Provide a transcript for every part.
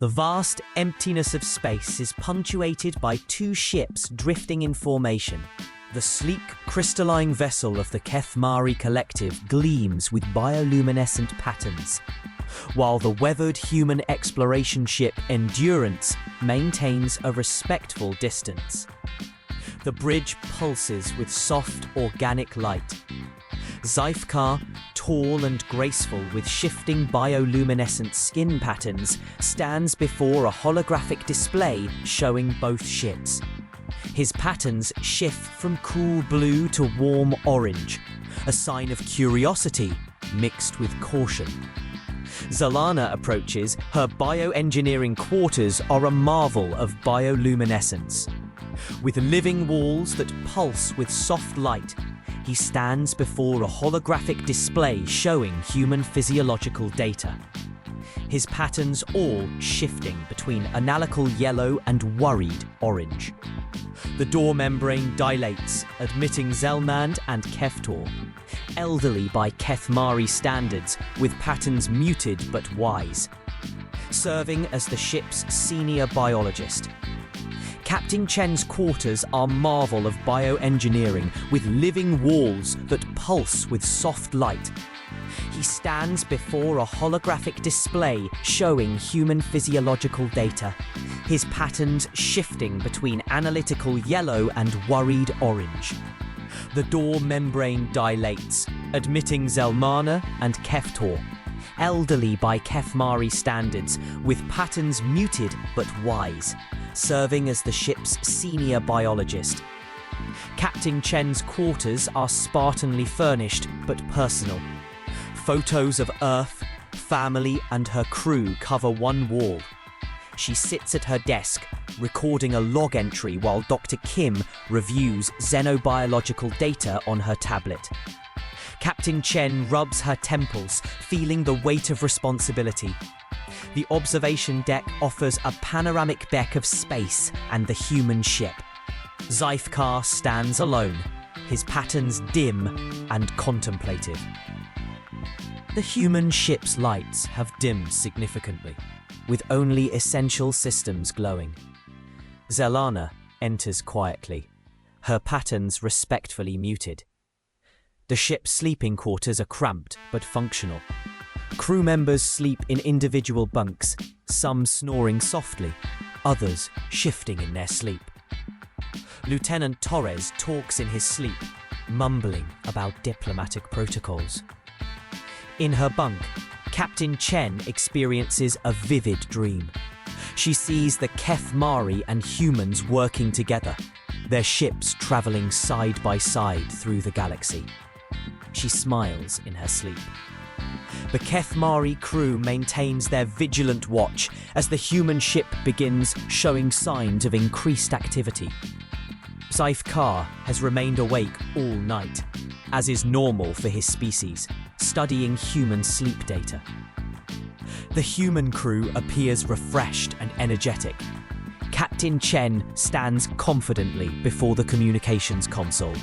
The vast emptiness of space is punctuated by two ships drifting in formation. The sleek, crystalline vessel of the Kethmari Collective gleams with bioluminescent patterns, while the weathered human exploration ship Endurance maintains a respectful distance. The bridge pulses with soft, organic light. SCI-FI, tall and graceful with shifting bioluminescent skin patterns, stands before a holographic display showing both ships. His patterns shift from cool blue to warm orange, a sign of curiosity mixed with caution. Zalana approaches. Her bioengineering quarters are a marvel of bioluminescence. With living walls that pulse with soft light, he stands before a holographic display showing human physiological data. His patterns all shifting between analytical yellow and worried orange. The door membrane dilates, admitting Zelmand and Keftor, elderly by Kethmari standards, with patterns muted but wise, serving as the ship's senior biologist. Captain Chen's quarters are marvel of bioengineering, with living walls that pulse with soft light. He stands before a holographic display showing human physiological data, his patterns shifting between analytical yellow and worried orange. The door membrane dilates, admitting Zelmana and Keftor, elderly by Kethmari standards, with patterns muted but wise, serving as the ship's senior biologist. Captain Chen's quarters are spartanly furnished but personal. Photos of Earth, family and her crew cover one wall. She sits at her desk, recording a log entry while Dr. Kim reviews xenobiological data on her tablet. Captain Chen rubs her temples, feeling the weight of responsibility. The observation deck offers a panoramic deck of space and the human ship. SCI-FI stands alone, his patterns dim and contemplative. The human ship's lights have dimmed significantly, with only essential systems glowing. Zelana enters quietly, her patterns respectfully muted. The ship's sleeping quarters are cramped but functional. Crew members sleep in individual bunks, some snoring softly, others shifting in their sleep. Lieutenant Torres talks in his sleep, mumbling about diplomatic protocols. In her bunk, Captain Chen experiences a vivid dream. She sees the Kethmari and humans working together, their ships traveling side by side through the galaxy. She smiles in her sleep. The Kethmari crew maintains their vigilant watch as the human ship begins showing signs of increased activity. SCI-FI has remained awake all night, as is normal for his species, studying human sleep data. The human crew appears refreshed and energetic. Captain Chen stands confidently before the communications console,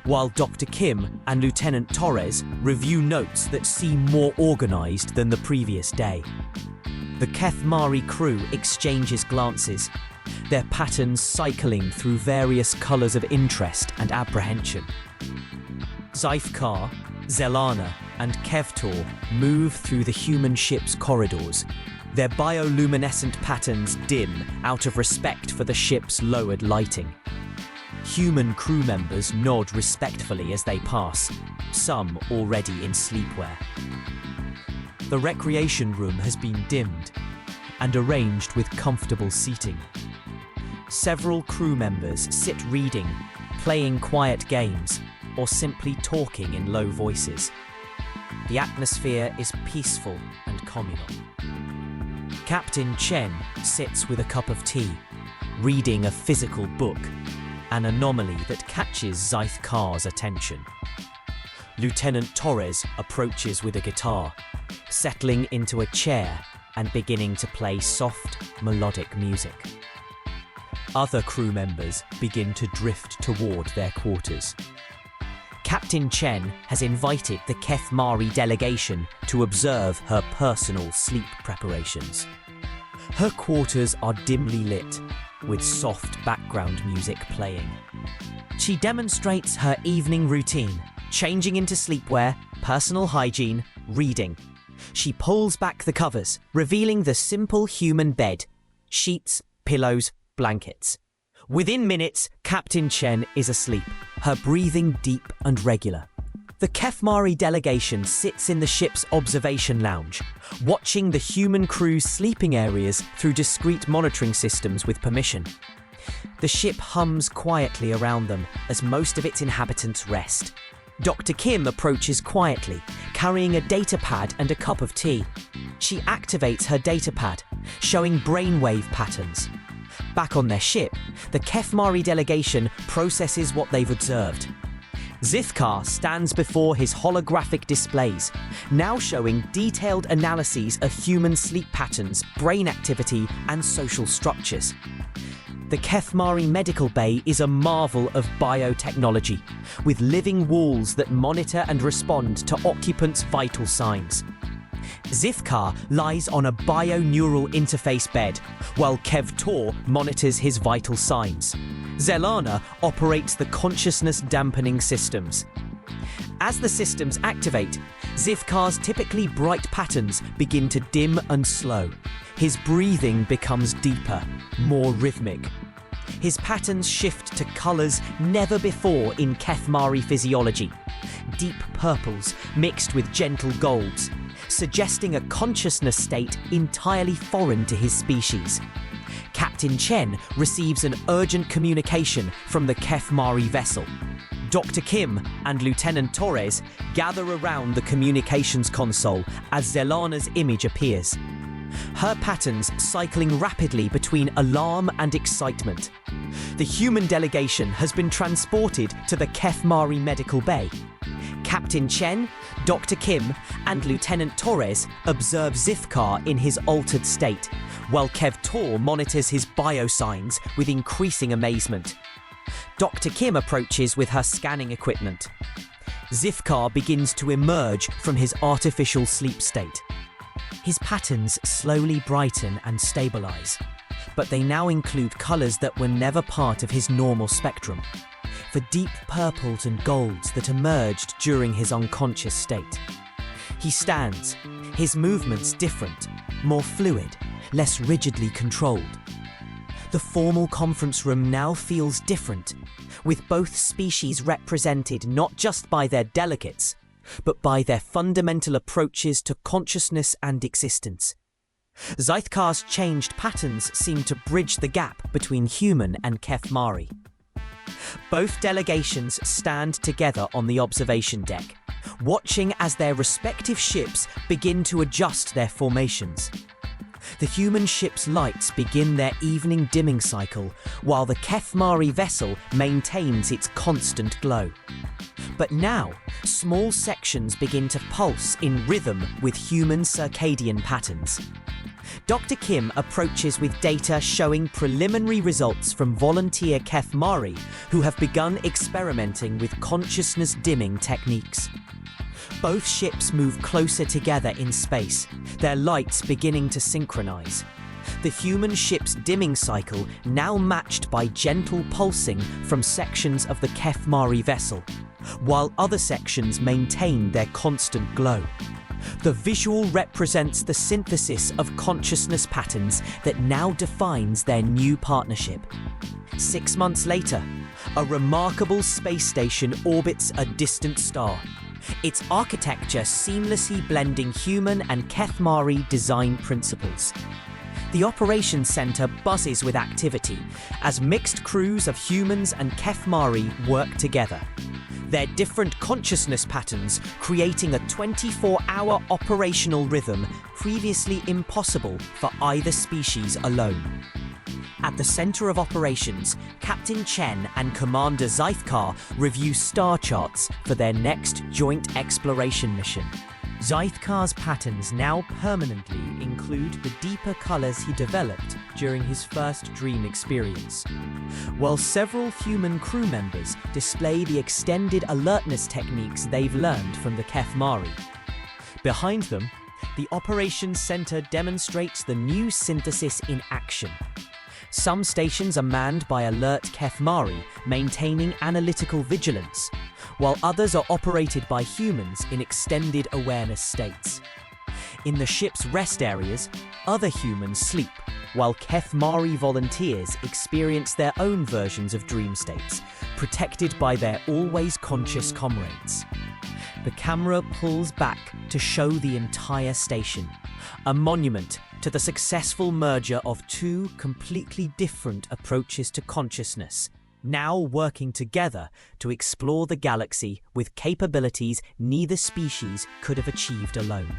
while Dr. Kim and Lieutenant Torres review notes that seem more organized than the previous day. The Kethmari crew exchanges glances, their patterns cycling through various colors of interest and apprehension. SCI-FI, Zelana, and Keftor move through the human ship's corridors, their bioluminescent patterns dim out of respect for the ship's lowered lighting. Human crew members nod respectfully as they pass, some already in sleepwear. The recreation room has been dimmed and arranged with comfortable seating. Several crew members sit reading, playing quiet games, or simply talking in low voices. The atmosphere is peaceful and communal. Captain Chen sits with a cup of tea, reading a physical book, an anomaly that catches SCI-FI's attention. Lieutenant Torres approaches with a guitar, settling into a chair and beginning to play soft, melodic music. Other crew members begin to drift toward their quarters. Captain Chen has invited the Kethmari delegation to observe her personal sleep preparations. Her quarters are dimly lit, with soft background music playing. She demonstrates her evening routine, changing into sleepwear, personal hygiene, reading. She pulls back the covers, revealing the simple human bed, sheets, pillows, blankets. Within minutes, Captain Chen is asleep, her breathing deep and regular. The Kefmari delegation sits in the ship's observation lounge, watching the human crew's sleeping areas through discrete monitoring systems with permission. The ship hums quietly around them as most of its inhabitants rest. Dr. Kim approaches quietly, carrying a datapad and a cup of tea. She activates her datapad, showing brainwave patterns. Back on their ship, the Kefmari delegation processes what they've observed. Zithkar stands before his holographic displays, now showing detailed analyses of human sleep patterns, brain activity, and social structures. The Kefmari Medical Bay is a marvel of biotechnology, with living walls that monitor and respond to occupants' vital signs. Zithkar lies on a bio-neural interface bed, while Kev-Tor monitors his vital signs. Zelana operates the consciousness dampening systems. As the systems activate, Zithkar's typically bright patterns begin to dim and slow. His breathing becomes deeper, more rhythmic. His patterns shift to colours never before in Kefmari physiology. Deep purples mixed with gentle golds, suggesting a consciousness state entirely foreign to his species. Captain Chen receives an urgent communication from the Kefmari vessel. Dr. Kim and Lieutenant Torres gather around the communications console as Zelana's image appears. Her patterns cycling rapidly between alarm and excitement. The human delegation has been transported to the Kefmari Medical Bay. Captain Chen, Dr. Kim, and Lieutenant Torres observe Zithkar in his altered state, while Kev-Tor monitors his biosigns with increasing amazement. Dr. Kim approaches with her scanning equipment. Zithkar begins to emerge from his artificial sleep state. His patterns slowly brighten and stabilize, but they now include colors that were never part of his normal spectrum. The deep purples and golds that emerged during his unconscious state. He stands, his movements different, more fluid, less rigidly controlled. The formal conference room now feels different, with both species represented not just by their delegates, but by their fundamental approaches to consciousness and existence. Zithkar's changed patterns seem to bridge the gap between human and Kefmari. Both delegations stand together on the observation deck, watching as their respective ships begin to adjust their formations. The human ship's lights begin their evening dimming cycle, while the Kefmari vessel maintains its constant glow. But now, small sections begin to pulse in rhythm with human circadian patterns. Dr. Kim approaches with data showing preliminary results from volunteer Kefmari who have begun experimenting with consciousness dimming techniques. Both ships move closer together in space, their lights beginning to synchronize. The human ship's dimming cycle now matched by gentle pulsing from sections of the Kefmari vessel, while other sections maintain their constant glow. The visual represents the synthesis of consciousness patterns that now defines their new partnership. 6 months later, a remarkable space station orbits a distant star, its architecture seamlessly blending human and Kefmari design principles. The operations center buzzes with activity as mixed crews of humans and Kefmari work together, their different consciousness patterns creating a 24-hour operational rhythm previously impossible for either species alone. At the center of operations, Captain Chen and Commander Zithkar review star charts for their next joint exploration mission. Zithkar's patterns now permanently include the deeper colors he developed during his first dream experience, while several human crew members display the extended alertness techniques they've learned from the Kefmari. Behind them, The Operations Center demonstrates the new synthesis in action. Some stations are manned by alert Kethmari, maintaining analytical vigilance, while others are operated by humans in extended awareness states. In the ship's rest areas, other humans sleep, while Kethmari volunteers experience their own versions of dream states, protected by their always conscious comrades. The camera pulls back to show the entire station, a monument to the successful merger of two completely different approaches to consciousness, now working together to explore the galaxy with capabilities neither species could have achieved alone.